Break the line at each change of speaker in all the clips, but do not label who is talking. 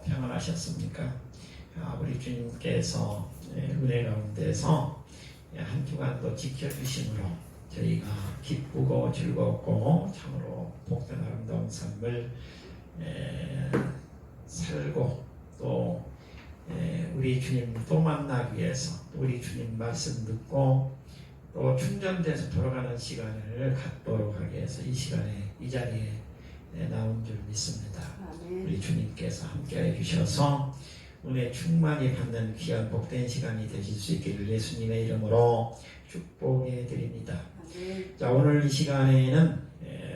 평안하셨습니까? 우리 주님께서 은혜 가운데서 한 주간도 지켜주심으로 저희가 기쁘고 즐겁고 참으로 복된 아름다운 삶을 살고 또 우리 주님 또 만나기 위해서 우리 주님 말씀 듣고 또 충전돼서 돌아가는 시간을 갖도록 하기 위해서 이 시간에 이 자리에 나온 줄 믿습니다. 우리 주님께서 함께해 주셔서 은혜 충만히 받는 귀한 복된 시간이 되실 수 있기를 예수님의 이름으로 축복해 드립니다. 자, 오늘 이 시간에는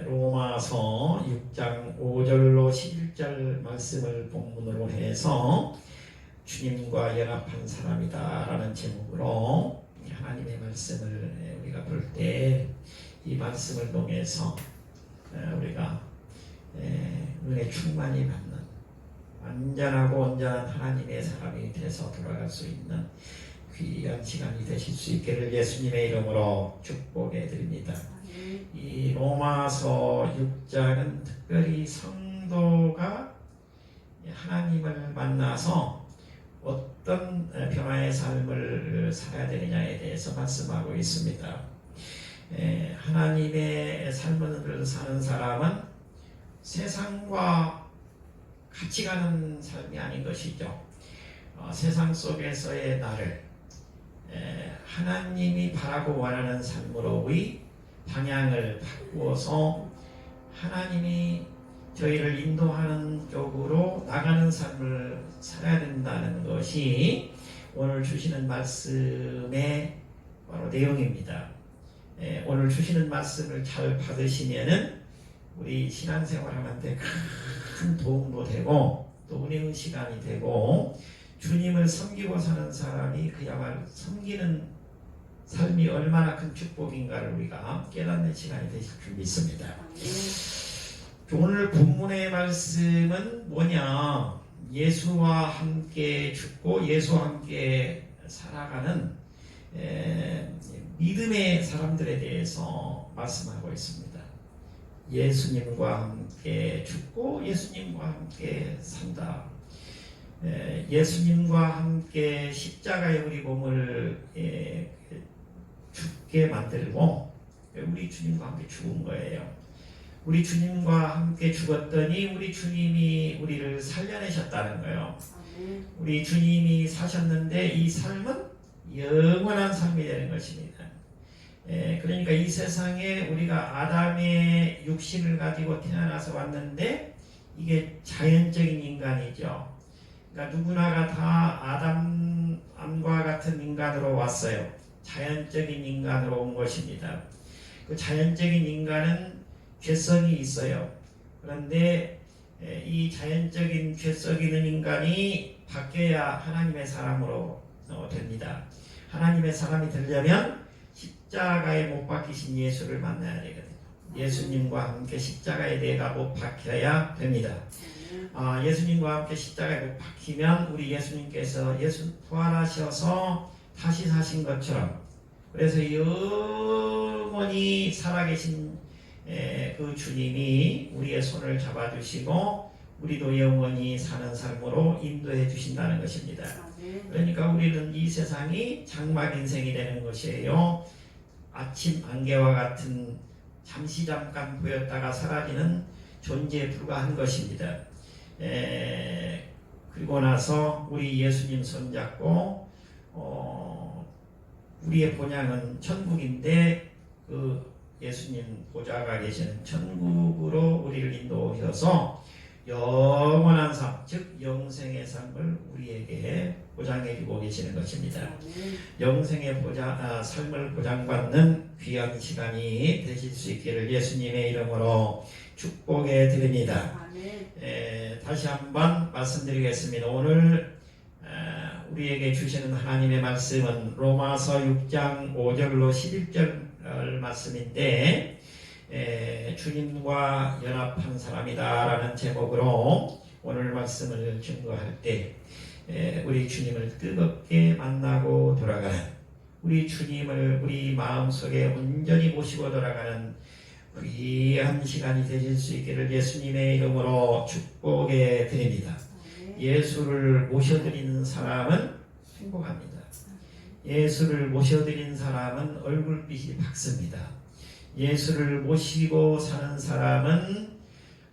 로마서 6장 5절로 11절 말씀을 본문으로 해서 주님과 연합한 사람이다 라는 제목으로 하나님의 말씀을 우리가 볼 때 이 말씀을 통해서 우리가 은혜 충만히 받는 완전하고 온전한 하나님의 사람이 돼서 돌아갈 수 있는 귀한 시간이 되실 수 있기를 예수님의 이름으로 축복해 드립니다. 이 로마서 6장은 특별히 성도가 하나님을 만나서 어떤 변화의 삶을 살아야 되느냐에 대해서 말씀하고 있습니다. 하나님의 삶을 사는 사람은 세상과 같이 가는 삶이 아닌 것이죠. 세상 속에서의 나를 하나님이 바라고 원하는 삶으로의 방향을 바꾸어서 하나님이 저희를 인도하는 쪽으로 나가는 삶을 살아야 된다는 것이 오늘 주시는 말씀의 바로 내용입니다. 오늘 주시는 말씀을 잘 받으시면은 우리 신앙생활하는데 큰 도움도 되고 또 은혜의 시간이 되고 주님을 섬기고 사는 사람이 그야말로 섬기는 삶이 얼마나 큰 축복인가를 우리가 깨닫는 시간이 되실 줄 믿습니다. 오늘 본문의 말씀은 뭐냐? 예수와 함께 죽고 예수와 함께 살아가는 믿음의 사람들에 대해서 말씀하고 있습니다. 예수님과 함께 죽고 예수님과 함께 산다. 예수님과 함께 십자가에 우리 몸을 죽게 만들고 우리 주님과 함께 죽은 거예요. 우리 주님과 함께 죽었더니 우리 주님이 우리를 살려내셨다는 거예요. 우리 주님이 사셨는데 이 삶은 영원한 삶이 되는 것입니다. 그러니까 이 세상에 우리가 아담의 육신을 가지고 태어나서 왔는데 이게 자연적인 인간이죠. 그러니까 누구나가 다 아담과 같은 인간으로 왔어요. 자연적인 인간으로 온 것입니다. 그 자연적인 인간은 죄성이 있어요. 그런데 이 자연적인 죄성 있는 인간이 바뀌어야 하나님의 사람으로 됩니다. 하나님의 사람이 되려면 십자가에 못 박히신 예수를 만나야 되거든요. 예수님과 함께 십자가에 내가 못 박혀야 됩니다. 예수님과 함께 십자가에 못 박히면 우리 예수님께서 예수 부활하셔서 다시 사신 것처럼 그래서 영원히 살아계신 그 주님이 우리의 손을 잡아주시고 우리도 영원히 사는 삶으로 인도해 주신다는 것입니다. 그러니까 우리는 이 세상이 장막 인생이 되는 것이에요. 아침 안개와 같은 잠깐 보였다가 사라지는 존재에 불과한 것입니다. 그리고 나서 우리 예수님 손잡고 우리의 본향은 천국인데 그 예수님 보좌가 계시는 천국으로 우리를 인도하셔서 영원한 삶, 즉 영생의 삶을 우리에게 보장해주고 계시는 것입니다. 영생의 삶을 보장받는 귀한 시간이 되실 수 있기를 예수님의 이름으로 축복해 드립니다. 다시 한번 말씀드리겠습니다. 오늘 우리에게 주시는 하나님의 말씀은 로마서 6장 5절로 11절 말씀인데 주님과 연합한 사람이다 라는 제목으로 오늘 말씀을 증거할 때 우리 주님을 뜨겁게 만나고 돌아가는 우리 주님을 우리 마음속에 온전히 모시고 돌아가는 귀한 시간이 되실 수 있기를 예수님의 이름으로 축복해 드립니다. 예수를 모셔드리는 사람은 행복합니다. 예수를 모셔드린 사람은 얼굴빛이 밝습니다. 예수를 모시고 사는 사람은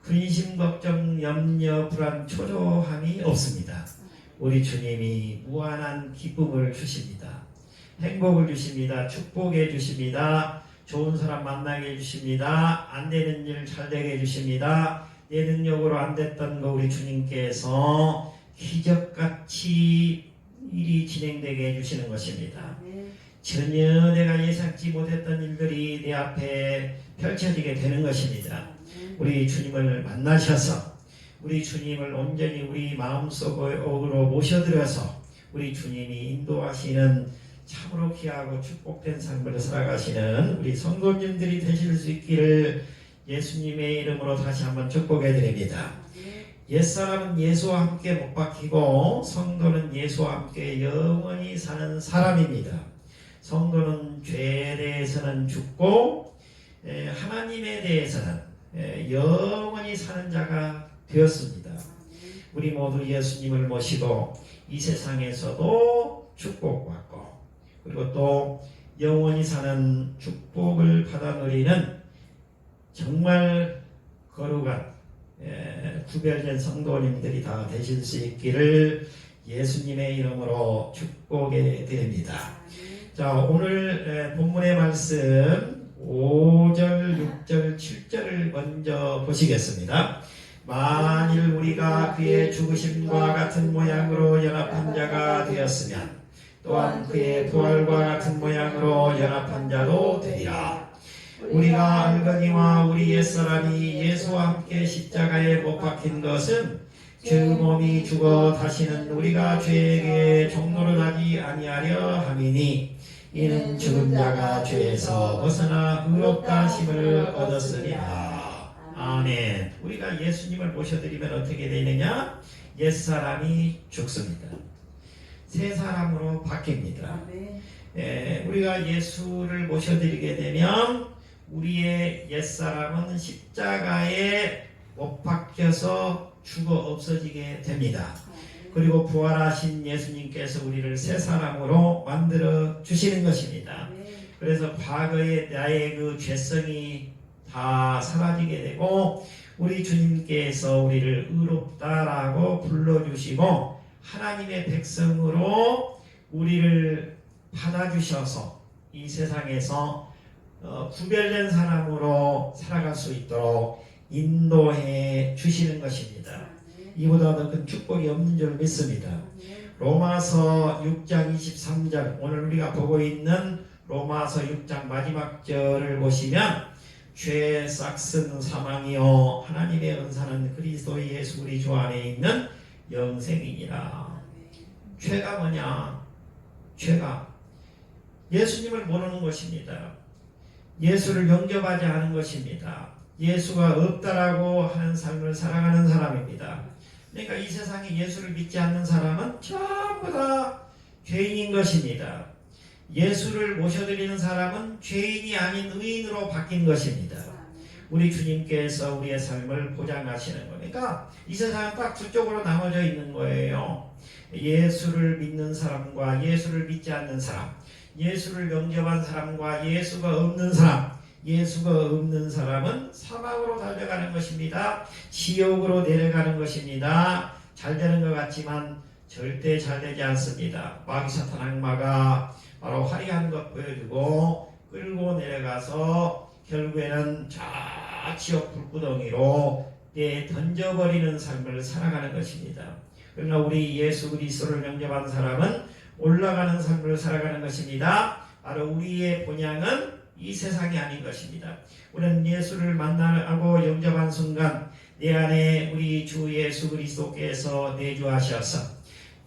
근심, 걱정, 염려, 불안, 초조함이 없습니다. 우리 주님이 무한한 기쁨을 주십니다. 행복을 주십니다. 축복해 주십니다. 좋은 사람 만나게 해주십니다. 안 되는 일 잘 되게 해주십니다. 내 능력으로 안 됐던 거 우리 주님께서 기적같이 일이 진행되게 해주시는 것입니다. 전혀 내가 예상치 못했던 일들이 내 앞에 펼쳐지게 되는 것입니다. 우리 주님을 만나셔서 우리 주님을 온전히 우리 마음속으로 모셔들어서 우리 주님이 인도하시는 참으로 귀하고 축복된 삶을 살아가시는 우리 성도님들이 되실 수 있기를 예수님의 이름으로 다시 한번 축복해 드립니다. 옛사람은 예수와 함께 못 박히고 성도는 예수와 함께 영원히 사는 사람입니다. 성도는 죄에 대해서는 죽고 하나님에 대해서는 영원히 사는 자가 되었습니다. 우리 모두 예수님을 모시고 이 세상에서도 축복받고 그리고 또 영원히 사는 축복을 받아 누리는 정말 거룩한 구별된 성도님들이 다 되실 수 있기를 예수님의 이름으로 축복해 드립니다. 자, 오늘 본문의 말씀 5절, 6절, 7절을 먼저 보시겠습니다. 만일 우리가 그의 죽으심과 같은 모양으로 연합한 자가 되었으면 또한 그의 부활과 같은 모양으로 연합한 자도 되리라. 우리가 알거니와 우리 옛사람이 예수와 함께 십자가에 못 박힌 것은 그 몸이 죽어 다시는 우리가 죄에게 종노릇하지 아니하려 함이니 이는 죽은 자가 죄에서 벗어나 의롭다 하심을 얻었으리라. 아멘. 우리가 예수님을 모셔드리면 어떻게 되느냐? 옛사람이 죽습니다. 새 사람으로 바뀝니다. 우리가 예수를 모셔드리게 되면 우리의 옛사람은 십자가에 못 박혀서 죽어 없어지게 됩니다. 그리고 부활하신 예수님께서 우리를 새 사람으로 만들어 주시는 것입니다. 그래서 과거의 나의 그 죄성이 다 사라지게 되고 우리 주님께서 우리를 의롭다라고 불러주시고 하나님의 백성으로 우리를 받아주셔서 이 세상에서 구별된 사람으로 살아갈 수 있도록 인도해 주시는 것입니다. 이보다 더 큰 축복이 없는 줄 믿습니다. 로마서 6장 23절 오늘 우리가 보고 있는 로마서 6장 마지막 절을 보시면 죄 싹슨 사망이요 하나님의 은사는 그리스도 예수 우리 주 안에 있는 영생이니라. 죄가 뭐냐? 죄가 예수님을 모르는 것입니다. 예수를 영접하지 않은 것입니다. 예수가 없다라고 하는 삶을 살아가는 사람입니다. 그러니까 이 세상에 예수를 믿지 않는 사람은 전부 다 죄인인 것입니다. 예수를 모셔드리는 사람은 죄인이 아닌 의인으로 바뀐 것입니다. 우리 주님께서 우리의 삶을 보장하시는 거니까 이 세상은 딱 두 쪽으로 나눠져 있는 거예요. 예수를 믿는 사람과 예수를 믿지 않는 사람, 예수를 영접한 사람과 예수가 없는 사람. 예수가 없는 사람은 사망으로 달려가는 것입니다. 지옥으로 내려가는 것입니다. 잘 되는 것 같지만 절대 잘 되지 않습니다. 마귀 사탄 악마가 바로 화려한 것 보여주고 끌고 내려가서 결국에는 저 지옥 불구덩이로 던져버리는 삶을 살아가는 것입니다. 그러나 우리 예수 그리스도를 영접한 사람은 올라가는 삶을 살아가는 것입니다. 바로 우리의 본향은 이 세상이 아닌 것입니다. 우리는 예수를 만나고 영접한 순간 내 안에 우리 주 예수 그리스도께서 내주하셔서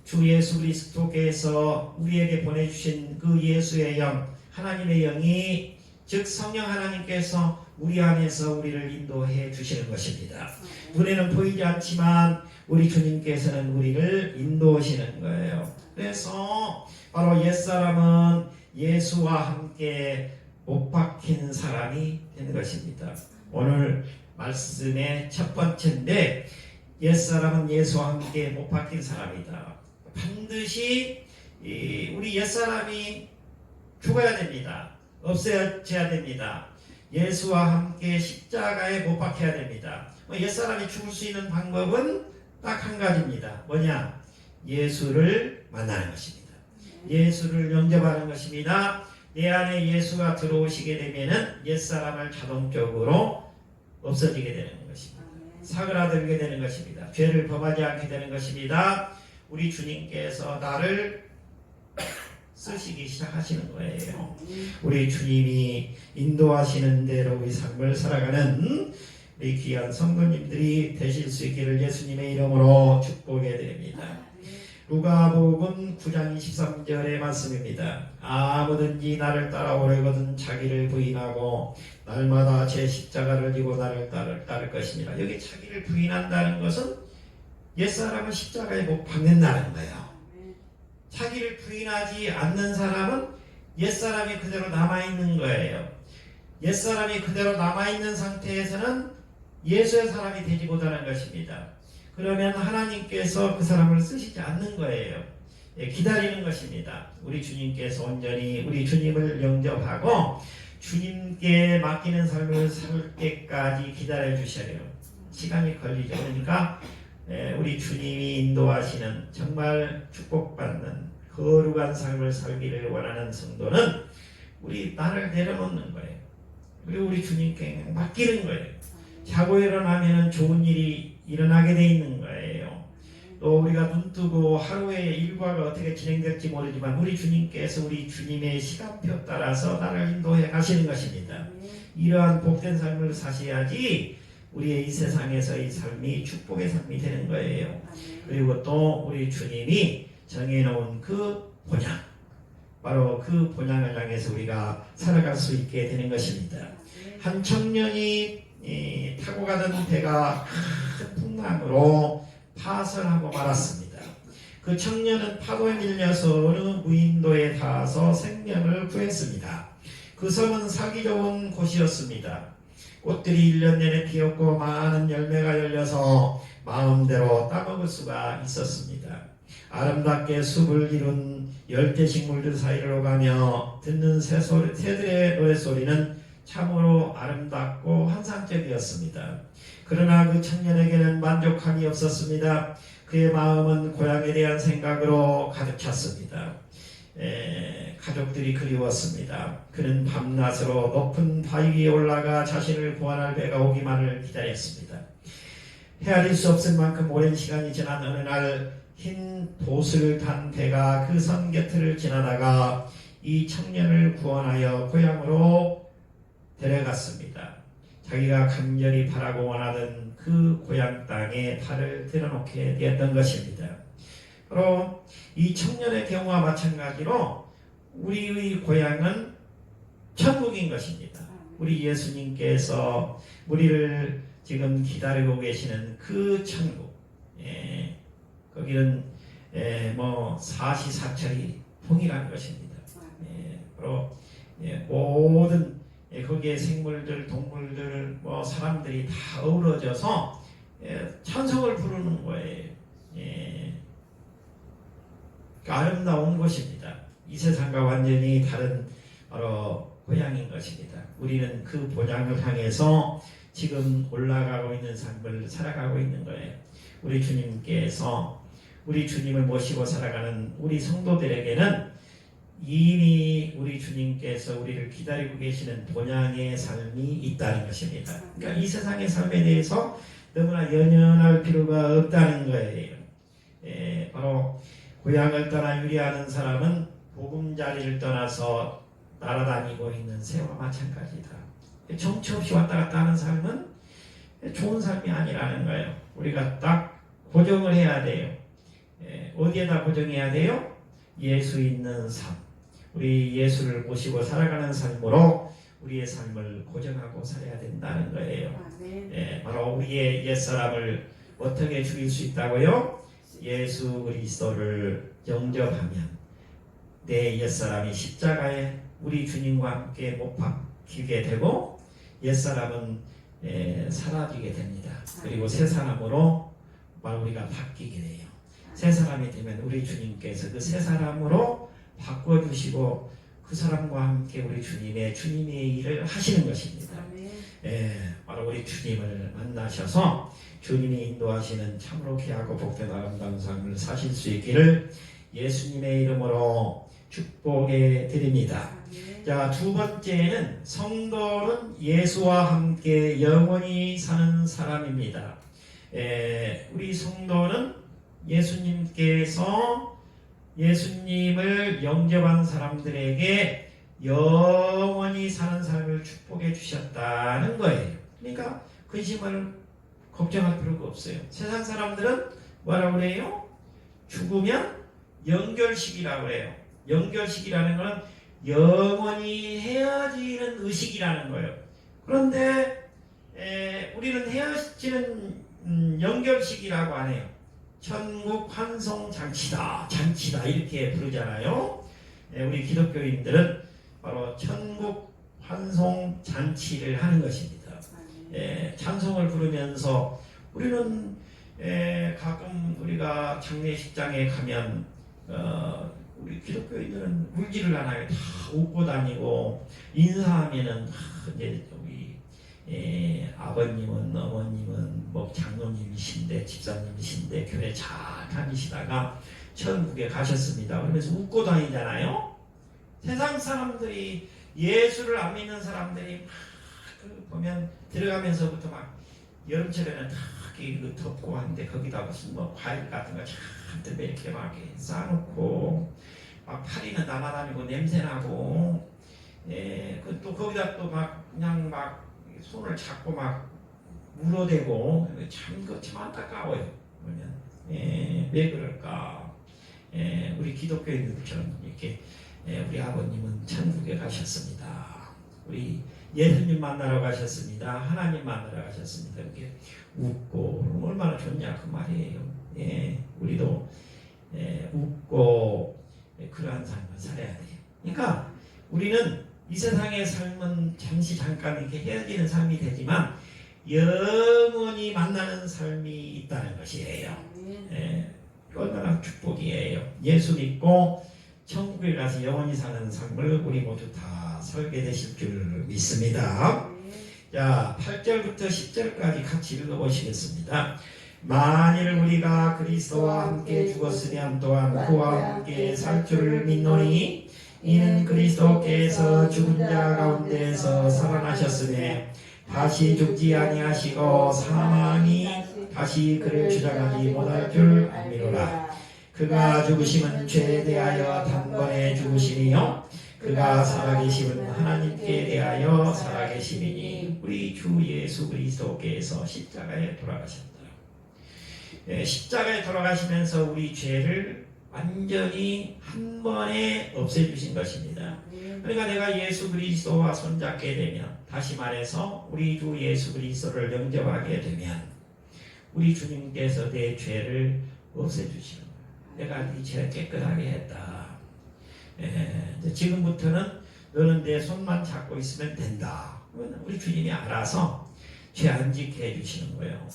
주 예수 그리스도께서 우리에게 보내주신 그 예수의 영, 하나님의 영이 즉 성령 하나님께서 우리 안에서 우리를 인도해 주시는 것입니다. 눈에는 보이지 않지만 우리 주님께서는 우리를 인도하시는 거예요. 그래서 바로 옛사람은 예수와 함께 못 박힌 사람이 되는 것입니다. 오늘 말씀의 첫 번째인데 옛사람은 예수와 함께 못 박힌 사람이다. 반드시 우리 옛사람이 죽어야 됩니다. 없어져야 됩니다. 예수와 함께 십자가에 못 박혀야 됩니다. 옛사람이 죽을 수 있는 방법은 딱 한 가지입니다. 뭐냐? 예수를 만나는 것입니다. 예수를 영접하는 것입니다. 내 안에 예수가 들어오시게 되면은 옛사람을 자동적으로 없어지게 되는 것입니다. 사그라들게 되는 것입니다. 죄를 범하지 않게 되는 것입니다. 우리 주님께서 나를 쓰시기 시작하시는 거예요. 우리 주님이 인도하시는 대로 우리 삶을 살아가는 우리 귀한 성도님들이 되실 수 있기를 예수님의 이름으로 축복해 드립니다. 누가복음 9장 23절의 말씀입니다. 아무든지 나를 따라오려거든 자기를 부인하고 날마다 제 십자가를 지고 나를 따를 것입니다. 여기 자기를 부인한다는 것은 옛사람은 십자가에 못 박는다는 거예요. 자기를 부인하지 않는 사람은 옛사람이 그대로 남아있는 거예요. 옛사람이 그대로 남아있는 상태에서는 예수의 사람이 되지 못하는 것입니다. 그러면 하나님께서 그 사람을 쓰시지 않는 거예요. 기다리는 것입니다. 우리 주님께서 온전히 우리 주님을 영접하고 주님께 맡기는 삶을 살 때까지 기다려 주셔요. 시간이 걸리죠. 그러니까 우리 주님이 인도하시는 정말 축복받는 거룩한 삶을 살기를 원하는 성도는 우리 나를 내려놓는 거예요. 그리고 우리 주님께 맡기는 거예요. 자고 일어나면 좋은 일이 일어나게 돼 있는 거예요. 또 우리가 눈 뜨고 하루의 일과가 어떻게 진행될지 모르지만 우리 주님께서 우리 주님의 시간표 따라서 나를 인도해 가시는 것입니다. 이러한 복된 삶을 사셔야지 우리의 이 세상에서의 삶이 축복의 삶이 되는 거예요. 그리고 또 우리 주님이 정해놓은 그 본향, 바로 그 본향을 향해서 우리가 살아갈 수 있게 되는 것입니다. 한 청년이 타고 가던 배가 큰 풍랑으로 파설하고 말았습니다. 그 청년은 파도에 밀려서 어느 무인도에 닿아서 생명을 구했습니다. 그 섬은 살기 좋은 곳이었습니다. 꽃들이 1년 내내 피었고 많은 열매가 열려서 마음대로 따먹을 수가 있었습니다. 아름답게 숲을 이룬 열대 식물들 사이를 오가며 듣는 새들의 노랫소리는 참으로 아름답고 환상적이었습니다. 그러나 그 청년에게는 만족함이 없었습니다. 그의 마음은 고향에 대한 생각으로 가득 찼습니다. 가족들이 그리웠습니다. 그는 밤낮으로 높은 바위 위에 올라가 자신을 구원할 배가 오기만을 기다렸습니다. 헤아릴 수 없을 만큼 오랜 시간이 지난 어느 날 흰 돛을 탄 배가 그 섬 곁을 지나다가 이 청년을 구원하여 고향으로 데려갔습니다. 자기가 간절히 바라고 원하던 그 고향 땅에 발을 들여놓게 되었던 것입니다. 바로 이 청년의 경우와 마찬가지로 우리의 고향은 천국인 것입니다. 우리 예수님께서 우리를 지금 기다리고 계시는 그 천국, 거기는 사시사철이 동일한 것입니다. 바로 모든 거기에 생물들, 동물들, 사람들이 다 어우러져서 찬송을 부르는 거예요. 아름다운 곳입니다. 이 세상과 완전히 다른 바로 고향인 것입니다. 우리는 그 본향을 향해서 지금 올라가고 있는 삶을 살아가고 있는 거예요. 우리 주님께서 우리 주님을 모시고 살아가는 우리 성도들에게는 이미 우리 주님께서 우리를 기다리고 계시는 본향의 삶이 있다는 것입니다. 그러니까 이 세상의 삶에 대해서 너무나 연연할 필요가 없다는 거예요. 바로 고향을 떠나 유리하는 사람은 보금자리를 떠나서 날아다니고 있는 새와 마찬가지다. 정처 없이 왔다 갔다 하는 삶은 좋은 삶이 아니라는 거예요. 우리가 딱 고정을 해야 돼요. 어디에다 고정해야 돼요? 예수 있는 삶. 우리 예수를 모시고 살아가는 삶으로 우리의 삶을 고정하고 살아야 된다는 거예요. 바로 우리의 옛사람을 어떻게 죽일 수 있다고요? 예수 그리스도를 영접하면 내 옛사람이 십자가에 우리 주님과 함께 못 박히게 되고 옛사람은 사라지게 됩니다. 그리고 새 사람으로 우리가 바뀌게 돼요. 새 사람이 되면 우리 주님께서 그 새 사람으로 바꿔주시고 그 사람과 함께 우리 주님의 일을 하시는 것입니다. 바로 우리 주님을 만나셔서 주님이 인도하시는 참으로 귀하고 복된 아름다운 삶을 사실 수 있기를 예수님의 이름으로 축복해 드립니다. 자, 두 번째는 성도는 예수와 함께 영원히 사는 사람입니다. 우리 성도는 예수님을 영접한 사람들에게 영원히 사는 삶을 축복해 주셨다는 거예요. 그러니까 근심을 걱정할 필요가 없어요. 세상 사람들은 뭐라고 그래요? 죽으면 영결식이라고 그래요. 영결식이라는 것은 영원히 헤어지는 의식이라는 거예요. 그런데 우리는 헤어지는 영결식이라고 안 해요. 천국 환송 잔치다 이렇게 부르잖아요. 우리 기독교인들은 바로 천국 환송 잔치를 하는 것입니다. 찬송을 부르면서 우리는 가끔 우리가 장례식장에 가면 우리 기독교인들은 울지를 않아요. 다 웃고 다니고 인사하면은 이제 우리 아버님은 어머님은 뭐 장로님이신데 집사님이신데 교회 잘 다니시다가 천국에 가셨습니다. 그러면서 웃고 다니잖아요. 세상 사람들이 예수를 안 믿는 사람들이 막 보면 들어가면서부터 막 여름철에는 다 덥고 한데 거기다 무슨 뭐 과일 같은 거 잔뜩 이렇게 막 쌓아놓고 막 파리는 날아다니고 냄새나고 또 거기다 또 막 그냥 막 손을 잡고 막 물어대고 참 안타까워요. 그러면 왜 그럴까? 우리 기독교인들처럼 이렇게 우리 아버님은 천국에 가셨습니다. 우리 예수님 만나러 가셨습니다. 하나님 만나러 가셨습니다. 이렇게 웃고 얼마나 좋냐 그 말이에요. 우리도 웃고 그러한 삶을 살아야 돼요. 그러니까 우리는 이 세상의 삶은 잠깐 이렇게 헤어지는 삶이 되지만 영원히 만나는 삶이 있다는 것이에요. 얼마나 축복이에요. 예수 믿고 천국에 가서 영원히 사는 삶을 우리 모두 다 살게 되실 줄 믿습니다. 자, 8절부터 10절까지 같이 읽어보시겠습니다. 만일 우리가 그리스도와 함께 죽었으면 또한 그와 함께 살 줄을 믿노니 이는 그리스도께서 죽은 자 가운데서 살아나셨으며 다시 죽지 아니하시고 사망이 다시 그를 주장하지 못할 줄 알미로라. 그가 죽으심은 죄에 대하여 단번에 죽으심이요 그가 살아계심은 하나님께 대하여 살아계심이니 우리 주 예수 그리스도께서 십자가에 돌아가셨다. 십자가에 돌아가시면서 우리 죄를 완전히 한 번에 없애주신 것입니다. 그러니까 내가 예수 그리스도와 손잡게 되면, 다시 말해서 우리 주 예수 그리스도를 영접하게 되면 우리 주님께서 내 죄를 없애주시는 거예요. 내가 네 죄를 깨끗하게 했다. 지금부터는 너는 내 손만 잡고 있으면 된다. 우리 주님이 알아서 죄 안 짓게 해주시는 거예요.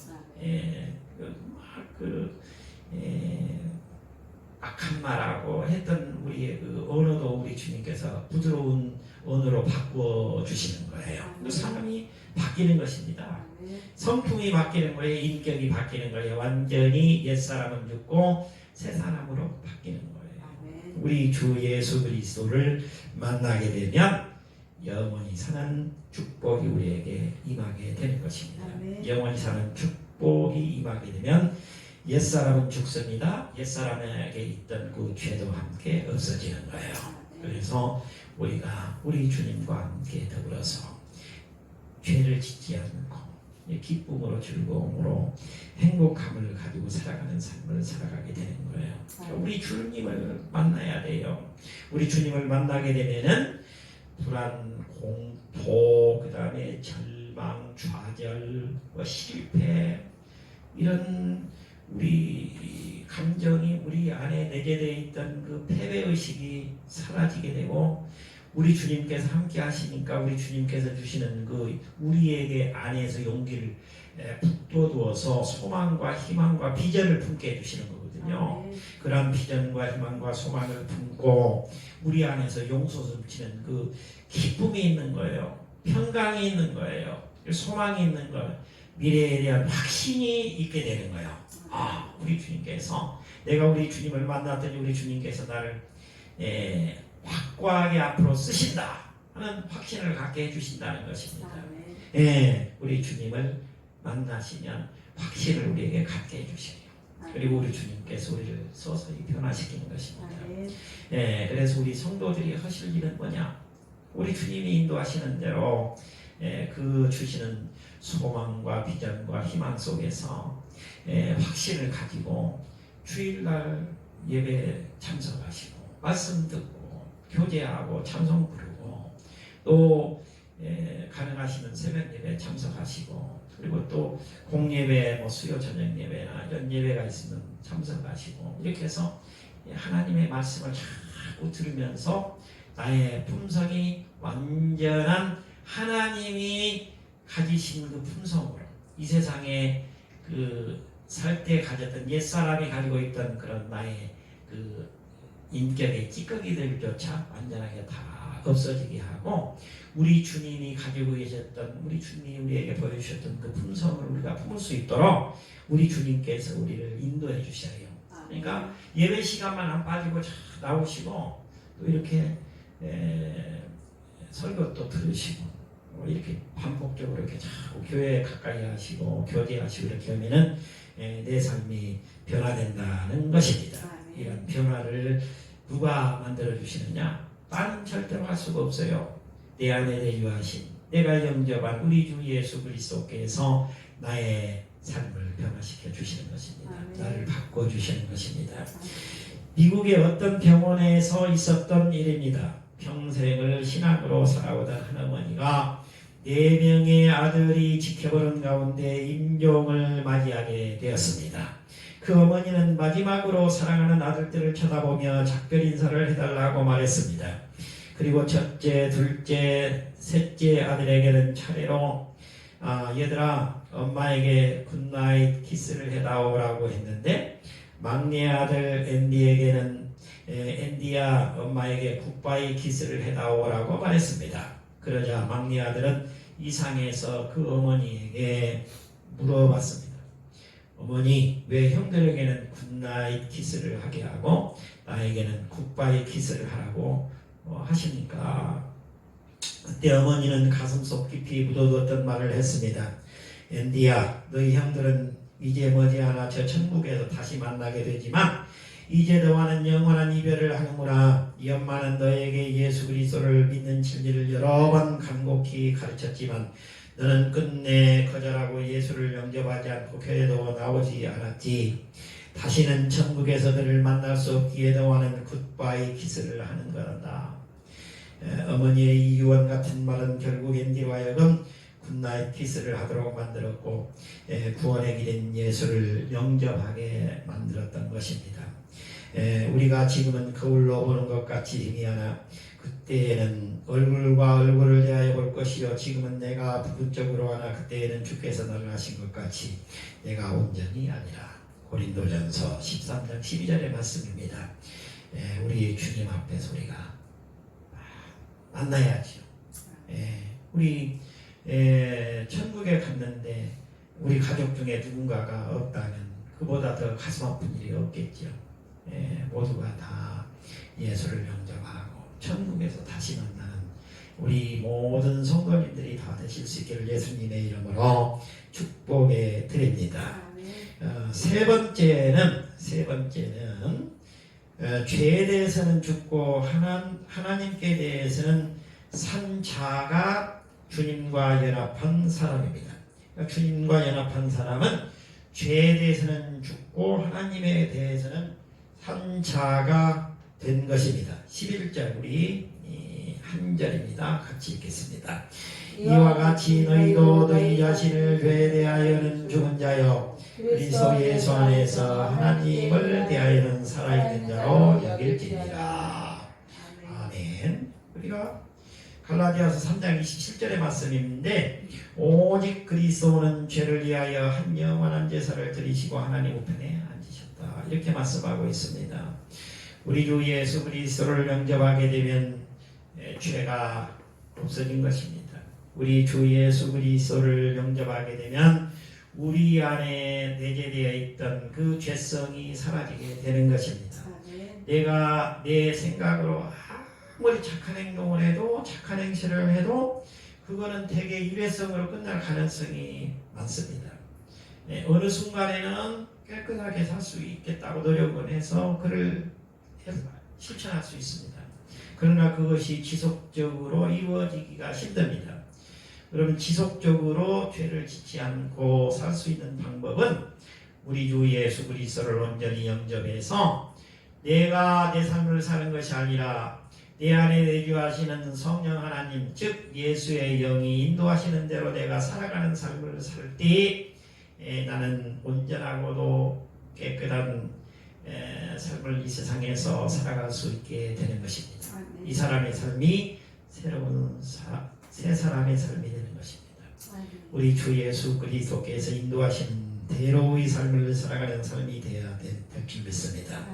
악한 말하고 했던 우리의 그 언어도 우리 주님께서 부드러운 언어로 바꿔 주시는 거예요. 그 사람이 바뀌는 것입니다. 성품이 바뀌는 거예요. 인격이 바뀌는 거예요. 완전히 옛사람은 죽고 새 사람으로 바뀌는 거예요. 우리 주 예수 그리스도를 만나게 되면 영원히 사는 축복이 우리에게 임하게 되는 것입니다. 영원히 사는 축복이 임하게 되면 옛사람은 죽습니다. 옛사람에게 있던 그 죄도 함께 없어지는 거예요. 그래서 우리가 우리 주님과 함께 더불어서 죄를 짓지 않고 기쁨으로 즐거움으로 행복함을 가지고 살아가는 삶을 살아가게 되는 거예요. 우리 주님을 만나야 돼요. 우리 주님을 만나게 되면은 불안, 공포, 그 다음에 절망, 좌절, 실패 이런 우리 감정이 우리 안에 내재되어 있던 그 패배의식이 사라지게 되고 우리 주님께서 함께 하시니까 우리 주님께서 주시는 그 우리에게 안에서 용기를 북돋워서 소망과 희망과 비전을 품게 해주시는 거거든요. 그런 비전과 희망과 소망을 품고 우리 안에서 용솟을 치는 그 기쁨이 있는 거예요. 평강이 있는 거예요. 소망이 있는 거예요. 미래에 대한 확신이 있게 되는 거예요. 아, 우리 주님께서 내가 우리 주님을 만났더니 우리 주님께서 나를 확고하게 앞으로 쓰신다 하는 확신을 갖게 해주신다는 것입니다. 우리 주님을 만나시면 확신을 우리에게 갖게 해주셔요. 그리고 우리 주님께서 우리를 서서히 변화시키는 것입니다. 그래서 우리 성도들이 하실 일은 뭐냐? 우리 주님이 인도하시는 대로 그 주시는 소망과 비전과 희망 속에서 확신을 가지고 주일날 예배 참석하시고 말씀 듣고 교제하고 찬송 부르고 또 가능하시면 새벽 예배 참석하시고 그리고 또 공예배, 수요 저녁 예배나 이런 예배가 있으면 참석하시고 이렇게 해서 하나님의 말씀을 자꾸 들으면서 나의 품성이 완전한 하나님이 가지신 그 품성으로 이 세상에 그 살 때 가졌던 옛사람이 가지고 있던 그런 나의 그 인격의 찌꺼기들조차 완전하게 다 없어지게 하고 우리 주님이 가지고 계셨던 우리 주님이 우리에게 보여주셨던 그 품성을 우리가 품을 수 있도록 우리 주님께서 우리를 인도해 주셔요. 그러니까 예배 시간만 안 빠지고 나오시고 또 이렇게 설교도 들으시고 이렇게 반복적으로 이렇게 자꾸 교회에 가까이 하시고 교제하시고 이렇게 하면은 내 삶이 변화된다는 것입니다. 이런 변화를 누가 만들어 주시느냐? 나는 절대로 할 수가 없어요. 내 안에 내주하신 내가 영접한 우리 주 예수 그리스도께서 나의 삶을 변화시켜 주시는 것입니다. 나를 바꿔 주시는 것입니다. 미국의 어떤 병원에서 있었던 일입니다. 평생을 신앙으로 살아오던 한 어머니가 4명의 아들이 지켜보는 가운데 임종을 맞이하게 되었습니다. 그 어머니는 마지막으로 사랑하는 아들들을 쳐다보며 작별 인사를 해달라고 말했습니다. 그리고 첫째, 둘째, 셋째 아들에게는 차례로 얘들아 엄마에게 굿나잇 키스를 해다오라고 했는데 막내 아들 앤디에게는 앤디야 엄마에게 굿바이 키스를 해다오라고 말했습니다. 그러자 막내 아들은 이상해서 그 어머니에게 물어봤습니다. 어머니 왜 형들에게는 굿나잇 키스를 하게 하고 나에게는 굿바이 키스를 하라고 하십니까? 그때 어머니는 가슴속 깊이 묻어뒀던 말을 했습니다. 앤디야 너희 형들은 이제 머지않아 저 천국에서 다시 만나게 되지만 이제 너와는 영원한 이별을 하는구나. 이 엄마는 너에게 예수 그리스도를 믿는 진리를 여러 번 간곡히 가르쳤지만 너는 끝내 거절하고 예수를 영접하지 않고 교회도 나오지 않았지. 다시는 천국에서 너를 만날 수 없기에 너와는 굿바이 키스를 하는 거란다. 어머니의 이 유언 같은 말은 결국 앤디로 하여금 굿나잇 키스를 하도록 만들었고 구원의 길인 예수를 영접하게 만들었던 것입니다. 우리가 지금은 거울로 보는 것 같이 희미하나 그때에는 얼굴과 얼굴을 대하여 볼 것이요 지금은 내가 부분적으로 하나 그때에는 주께서 너를 하신 것 같이 내가 온전히 아니라. 고린도전서 13장 12절의 말씀입니다. 우리 주님 앞에서 우리가 만나야죠. 우리 천국에 갔는데 우리 가족 중에 누군가가 없다면 그보다 더 가슴 아픈 일이 없겠죠. 모두가 다 예수를 영접하고 천국에서 다시 만나는 우리 모든 성도님들이 다 되실 수 있기를 예수님의 이름으로 축복해 드립니다. 세 번째는 죄에 대해서는 죽고 하나님께 대해서는 산 자가 주님과 연합한 사람입니다. 그러니까 주님과 연합한 사람은 죄에 대해서는 죽고 하나님에 대해서는 산 자가 된 것입니다. 11절 우리 한 절입니다. 같이 읽겠습니다. 이와 같이 너희도 너희 자신을 죄에 대하여는 죽은 자요 그리스도 예수 안에서 하나님을 대하여는 살아있는 자로 여길지니라. 아멘. 우리가 갈라디아서 3장 27절의 말씀인데 오직 그리스도는 죄를 위하여 한 영원한 제사를 드리시고 하나님 우편에 앉으셨다. 이렇게 말씀하고 있습니다. 우리 주 예수 그리스도를 영접하게 되면 죄가 없어진 것입니다. 우리 주 예수 그리스도를 영접하게 되면 우리 안에 내재되어 있던 그 죄성이 사라지게 되는 것입니다. 내가 내 생각으로 아무리 착한 행동을 해도 착한 행실을 해도 그거는 대개 일회성으로 끝날 가능성이 많습니다. 어느 순간에는 깨끗하게 살 수 있겠다고 노력을 해서 그를 실천할 수 있습니다. 그러나 그것이 지속적으로 이루어지기가 힘듭니다. 그러면 지속적으로 죄를 짓지 않고 살 수 있는 방법은 우리 주 예수 그리스도를 온전히 영접해서 내가 내 삶을 사는 것이 아니라 내 안에 내주하시는 성령 하나님 즉 예수의 영이 인도하시는 대로 내가 살아가는 삶을 살 때 나는 온전하고도 깨끗한 삶을 이 세상에서 살아갈 수 있게 되는 것입니다. 이 사람의 삶이 새로운 새 사람의 삶이 되는 것입니다. 우리 주 예수 그리스도께서 인도하시는 대로의 삶을 살아가는 삶이 되어야 될 줄 믿습니다.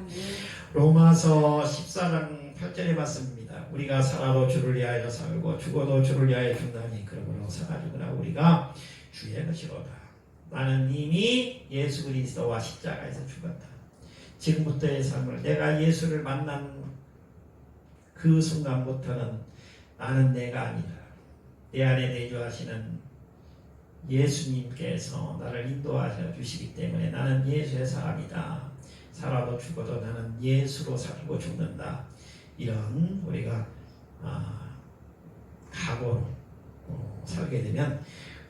로마서 14장 8절에 말씀입니다. 우리가 살아도 주를 위하여 살고 죽어도 주를 위하여 죽나니 그러므로 살아주거나 우리가 주의 것이로다. 나는 이미 예수 그리스도와 십자가에서 죽었다. 지금부터의 삶을 내가 예수를 만난 그 순간부터는 나는 내가 아니라 내 안에 내주하시는 예수님께서 나를 인도하셔 주시기 때문에 나는 예수의 사람이다. 살아도 죽어도 나는 예수로 살고 죽는다. 이런 우리가 각오로 살게 되면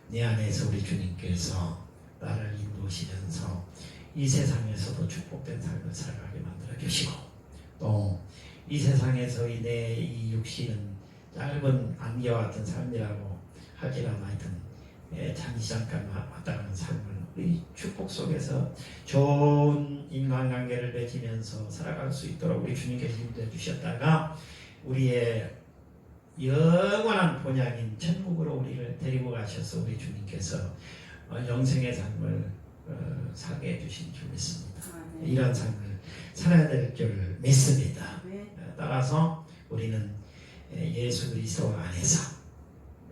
내 안에서 우리 주님께서 나를 인도하시면서 이 세상에서도 축복된 삶을 살아가게 만들어 주시고 또 이 세상에서의 내 이 육신은 짧은 안개와 같은 삶이라고 하지만 하여튼 잠시잠깐 왔다 가는 삶을 우리 축복 속에서 좋은 인간관계를 맺으면서 살아갈 수 있도록 우리 주님께서 인도해 주셨다가 우리의 영원한 본향인 천국으로 우리를 데리고 가셔서 우리 주님께서 영생의 삶을 살게 해주신 줄 믿습니다. 이런 삶을 살아야 될 줄 믿습니다. 따라서 우리는 예수 그리스도 안에서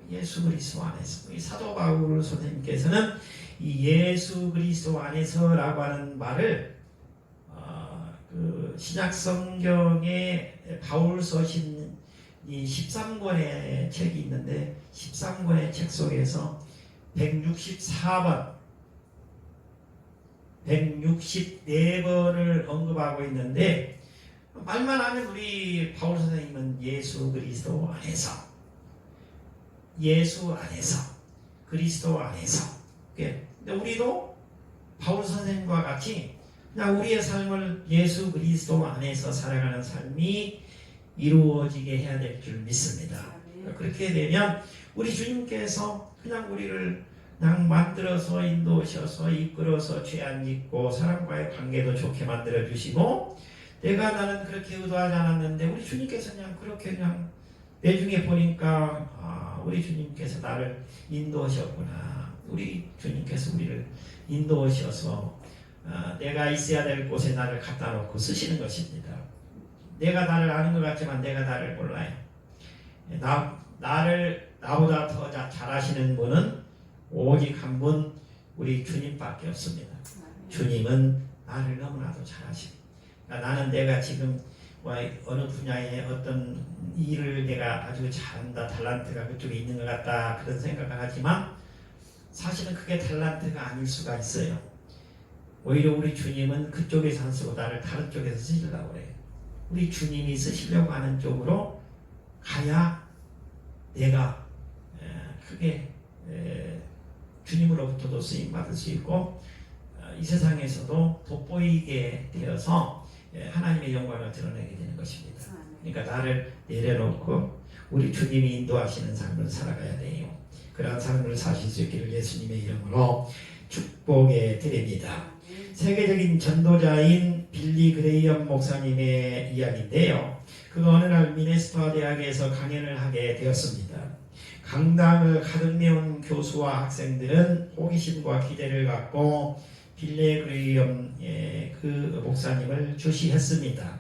이 사도 바울 선생님께서는 이 예수 그리스도 안에서라고 하는 말을 그 신약 성경에 바울 서신 이 13권의 책이 있는데 13권의 책 속에서 164번 164번을 언급하고 있는데 말만 하면 우리 바울 선생님은 예수 그리스도 안에서 그리스도 안에서 근데 우리도 바울 선생님과 같이 그냥 우리의 삶을 예수 그리스도 안에서 살아가는 삶이 이루어지게 해야 될 줄 믿습니다. 그렇게 되면 우리 주님께서 그냥 우리를 그냥 만들어서 인도하셔서 이끌어서 죄 안 짓고 사람과의 관계도 좋게 만들어 주시고 나는 그렇게 의도하지 않았는데 우리 주님께서 그냥 그렇게 그냥 내중에 보니까 우리 주님께서 나를 인도하셨구나. 우리 주님께서 우리를 인도하셔서 내가 있어야 될 곳에 나를 갖다 놓고 쓰시는 것입니다. 내가 나를 아는 것 같지만 내가 나를 몰라요. 나보다 더 잘 아시는 분은 오직 한 분 우리 주님밖에 없습니다. 주님은 나를 너무나도 잘 아십니다. 그러니까 나는 내가 지금 어느 분야에 어떤 일을 내가 아주 잘한다, 달란트가 그쪽에 있는 것 같다 그런 생각을 하지만 사실은 그게 달란트가 아닐 수가 있어요. 오히려 우리 주님은 그쪽에서 안 쓰고 나를 다른 쪽에서 쓰시려고 그래요. 우리 주님이 쓰시려고 하는 쪽으로 가야 내가 크게 주님으로부터도 쓰임받을 수 있고 이 세상에서도 돋보이게 되어서 하나님의 영광을 드러내게 되는 것입니다. 그러니까 나를 내려놓고 우리 주님이 인도하시는 삶을 살아가야 돼요. 그러한 삶을 사실 수 있기를 예수님의 이름으로 축복해 드립니다. 세계적인 전도자인 빌리 그레이엄 목사님의 이야기인데요. 그가 어느 날 미네소타 대학에서 강연을 하게 되었습니다. 강당을 가득 메운 교수와 학생들은 호기심과 기대를 갖고 빌리 그레이엄 그 목사님을 주시했습니다.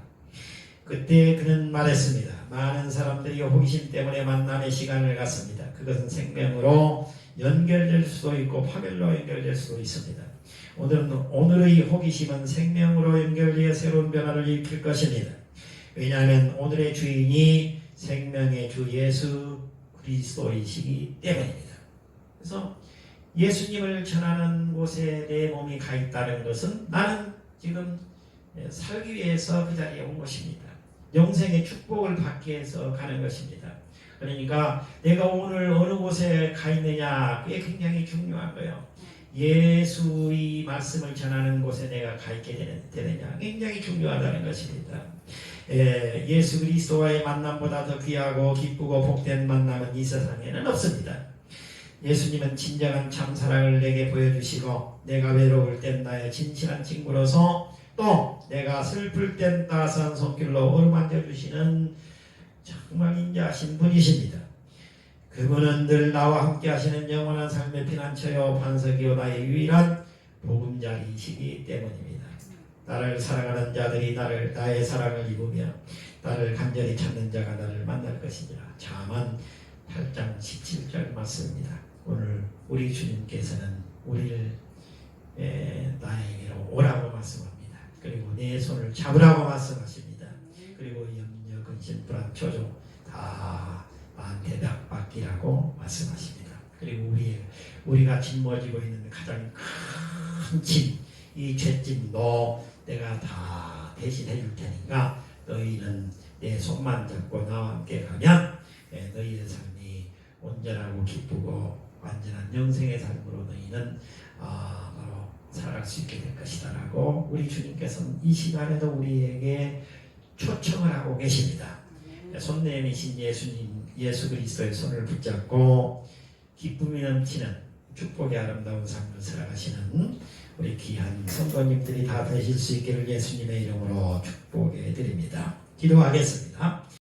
그때 그는 말했습니다. 많은 사람들이 호기심 때문에 만남의 시간을 갖습니다. 그것은 생명으로 연결될 수도 있고 파멸로 연결될 수도 있습니다. 오늘의 호기심은 생명으로 연결되어 새로운 변화를 일으킬 것입니다. 왜냐하면 오늘의 주인이 생명의 주 예수 그리스도이시기 때문입니다. 그래서 예수님을 전하는 곳에 내 몸이 가 있다는 것은 나는 지금 살기 위해서 그 자리에 온 것입니다. 영생의 축복을 받기 위해서 가는 것입니다. 그러니까 내가 오늘 어느 곳에 가 있느냐 그게 굉장히 중요한 거예요. 예수의 말씀을 전하는 곳에 내가 가 있게 되느냐 굉장히 중요하다는 것입니다. 예수 그리스도와의 만남보다 더 귀하고 기쁘고 복된 만남은 이 세상에는 없습니다. 예수님은 진정한 참사랑을 내게 보여주시고 내가 외로울 땐 나의 진실한 친구로서 또 내가 슬플 땐 따스한 손길로 어루만져 주시는 정말 인자하신 분이십니다. 그분은 늘 나와 함께 하시는 영원한 삶의 피난처요 반석이요 나의 유일한 보금자리이시기 때문입니다. 나를 사랑하는 자들이 나의 사랑을 입으며 나를 간절히 찾는 자가 나를 만날 것이니라. 잠언 8장 17절 말씀입니다. 오늘 우리 주님께서는 우리를 나에게로 오라고 말씀합니다. 그리고 내 손을 잡으라고 말씀하십니다. 그리고 염려, 근심, 불안, 초조 다 나한테 맡기라고 말씀하십니다. 그리고 우리가 짊어지고 있는 가장 큰 짐, 이 죄짐도 내가 다 대신해 줄 테니까 너희는 내 손만 잡고 나와 함께 가면 너희의 삶이 온전하고 기쁘고 완전한 영생의 삶으로 너희는 바로 살아갈 수 있게 될 것이다 라고 우리 주님께서는 이 시간에도 우리에게 초청을 하고 계십니다. 손 내미신 예수 그리스도의 손을 붙잡고 기쁨이 넘치는 축복의 아름다운 삶을 살아가시는 우리 귀한 성도님들이 다 되실 수 있기를 예수님의 이름으로 축복해 드립니다. 기도하겠습니다.